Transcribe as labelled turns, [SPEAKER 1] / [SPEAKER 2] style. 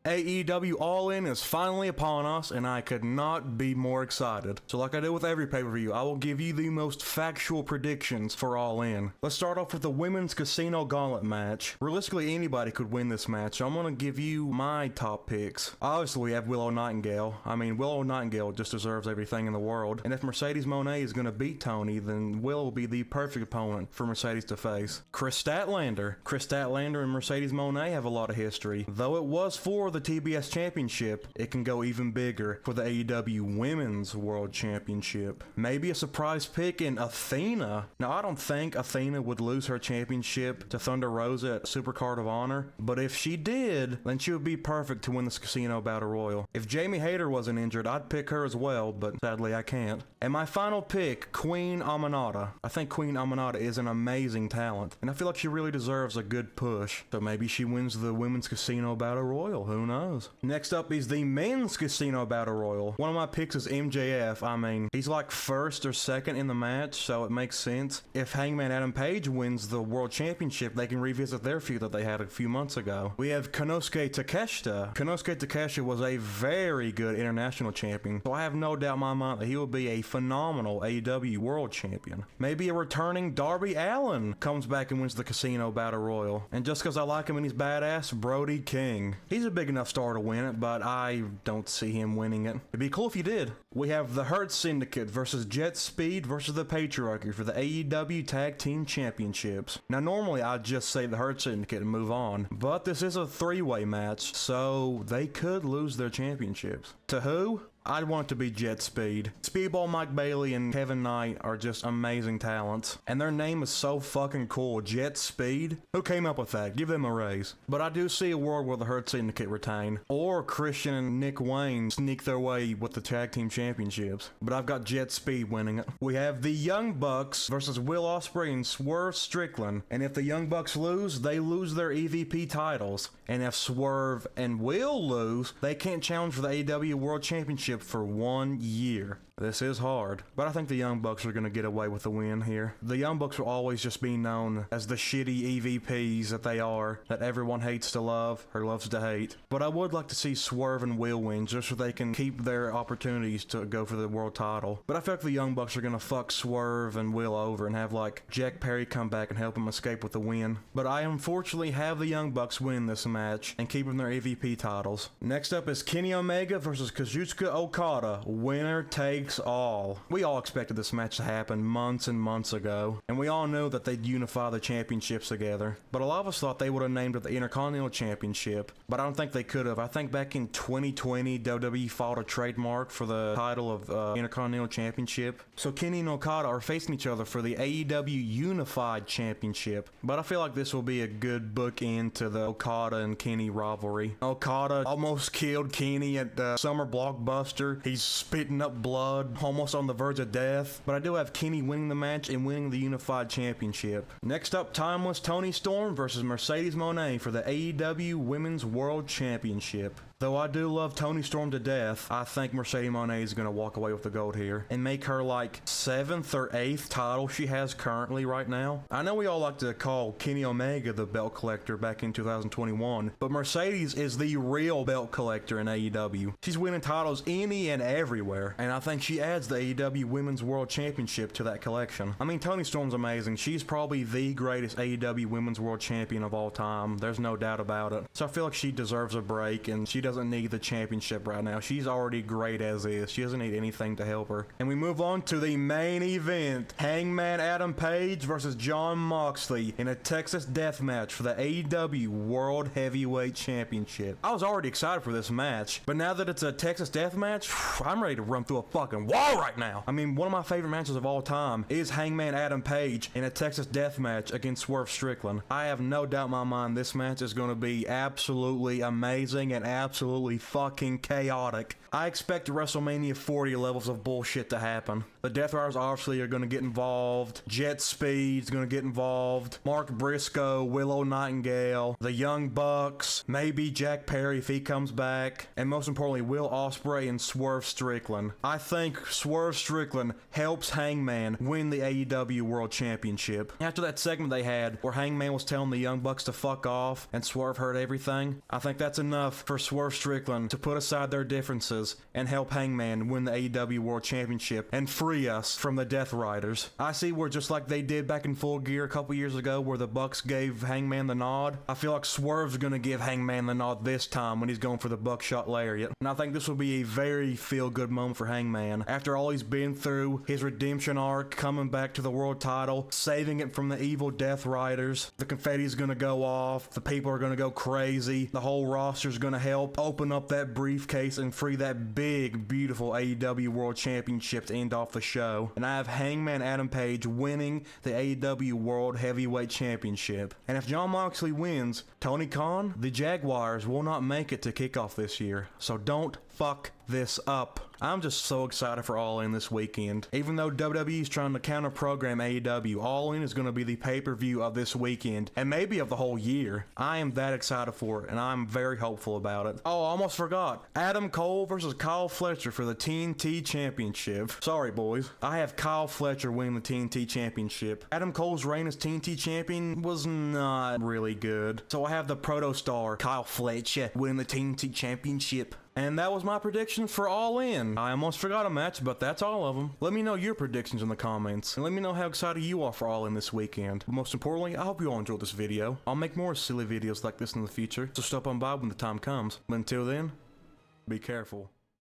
[SPEAKER 1] AEW All In is finally upon us, and I could not be more excited. So like I do with every pay-per-view, I will give you the most factual predictions for All In. Let's start off with the Women's Casino Gauntlet match. Realistically, anybody could win this match, so I'm going to give you my top picks. Obviously, we have Willow Nightingale. I mean, Willow Nightingale just deserves everything in the world, and if Mercedes Moné is going to beat Toni, then Willow will be the perfect opponent for Mercedes to face. Chris Statlander. Chris Statlander and Mercedes Moné have a lot of history. Though it was for the TBS Championship, it can go even bigger for the AEW Women's World Championship. Maybe a surprise pick in Athena. Now, I don't think Athena would lose her championship to Thunder Rosa at Supercard of Honor, but if she did, then she would be perfect to win this Casino Battle Royal. If Jamie Hayter wasn't injured, I'd pick her as well, but sadly I can't. And my final pick, Queen Aminata. I think Queen Aminata is an amazing talent, and I feel like she really deserves a good push. So maybe she wins the Women's Casino Battle Royal, who knows? Next up is the Men's Casino Battle Royal. One of my picks is MJF. I mean, he's like first or second in the match, so it makes sense. If Hangman Adam Page wins the World Championship, they can revisit their feud that they had a few months ago. We have Konosuke Takeshita. Konosuke Takeshita was a very good international champion, so I have no doubt in my mind that he will be a phenomenal AEW World Champion. Maybe a returning Darby Allin comes back and wins the Casino Battle Royal. And just because I like him and he's badass, Brody King. He's a big enough star to win it, but I don't see him winning it. It'd be cool if he did. We have the Hurt Syndicate versus Jet Speed versus the Patriarchy for the AEW Tag Team Championships. Now, normally I'd just say the Hurt Syndicate and move on, but this is a three-way match, so they could lose their championships. To who? I'd want it to be Jet Speed. Speedball Mike Bailey and Kevin Knight are just amazing talents, and their name is so fucking cool. Jet Speed? Who came up with that? Give them a raise. But I do see a world where the Hurt Syndicate retain, or Christian and Nick Wayne sneak their way with the Tag Team Championships. But I've got Jet Speed winning it. We have the Young Bucks versus Will Ospreay and Swerve Strikland, and if the Young Bucks lose, they lose their EVP titles. And if Swerve and Will lose, they can't challenge for the AEW World Championship for 1 year. This is hard, but I think the Young Bucks are going to get away with the win here. The Young Bucks will always just be known as the shitty EVPs that they are, that everyone hates to love or loves to hate. But I would like to see Swerve and Will win just so they can keep their opportunities to go for the world title. But I feel like the Young Bucks are going to fuck Swerve and Will over and have like Jack Perry come back and help them escape with the win. But I unfortunately have the Young Bucks win this match and keep them their EVP titles. Next up is Kenny Omega versus Kazuchika Okada. Winner takes all. We all expected this match to happen months and months ago, and we all knew that they'd unify the championships together. But a lot of us thought they would have named it the Intercontinental Championship, but I don't think they could have. I think back in 2020, WWE filed a trademark for the title of Intercontinental Championship. So Kenny and Okada are facing each other for the AEW Unified Championship. But I feel like this will be a good bookend to the Okada and Kenny rivalry. Okada almost killed Kenny at the Summer Blockbuster. He's spitting up blood, almost on the verge of death, but I do have Kenny winning the match and winning the Unified Championship. Next up, Timeless Toni Storm versus Mercedes Moné for the AEW Women's World Championship. Though I do love Toni Storm to death, I think Mercedes Moné is going to walk away with the gold here and make her like 7th or 8th title she has currently right now. I know we all like to call Kenny Omega the belt collector back in 2021, but Mercedes is the real belt collector in AEW. She's winning titles any and everywhere, and I think she adds the AEW Women's World Championship to that collection. I mean, Toni Storm's amazing. She's probably the greatest AEW Women's World Champion of all time. There's no doubt about it. So I feel like she deserves a break, and she doesn't need the championship right now. She's already great as is. She doesn't need anything to help her. And we move on to the main event. Hangman Adam Page versus Jon Moxley in a Texas death match for the AEW World Heavyweight Championship. I was already excited for this match, but now that it's a Texas death match, I'm ready to run through a fucking wall right now. I mean, one of my favorite matches of all time is Hangman Adam Page in a Texas death match against Swerve Strikland. I have no doubt in my mind this match is going to be absolutely amazing and absolutely fucking chaotic. I expect WrestleMania 40 levels of bullshit to happen. The Death Riders obviously are going to get involved. Jet Speed's going to get involved. Mark Briscoe, Willow Nightingale, the Young Bucks, maybe Jack Perry if he comes back, and most importantly, Will Ospreay and Swerve Strikland. I think Swerve Strikland helps Hangman win the AEW World Championship. After that segment they had where Hangman was telling the Young Bucks to fuck off and Swerve heard everything, I think that's enough for Swerve Swerve Strickland to put aside their differences and help Hangman win the AEW World Championship and free us from the Death Riders. I see where, just like they did back in Full Gear a couple years ago where the Bucks gave Hangman the nod, I feel like Swerve's gonna give Hangman the nod this time when he's going for the buckshot lariat. And I think this will be a very feel-good moment for Hangman. After all he's been through, his redemption arc, coming back to the world title, saving it from the evil Death Riders, the confetti's gonna go off, the people are gonna go crazy, the whole roster's gonna help open up that briefcase and free that big, beautiful AEW World Championship to end off the show. And I have Hangman Adam Page winning the AEW World Heavyweight Championship. And if Jon Moxley wins, Tony Khan, the Jaguars will not make it to kickoff this year. So don't fuck this up. I'm just so excited for All In this weekend. Even though WWE is trying to counter-program AEW, All In is going to be the pay-per-view of this weekend, and maybe of the whole year. I am that excited for it, and I'm very hopeful about it. Oh, I almost forgot. Adam Cole versus Kyle Fletcher for the TNT Championship. Sorry, boys. I have Kyle Fletcher winning the TNT Championship. Adam Cole's reign as TNT Champion was not really good. So I have the proto-star, Kyle Fletcher, winning the TNT Championship. And that was my prediction for All In. I almost forgot a match, but that's all of them. Let me know your predictions in the comments, and let me know how excited you are for All In this weekend. But most importantly, I hope you all enjoyed this video. I'll make more silly videos like this in the future, so stop on by when the time comes. But until then, be careful.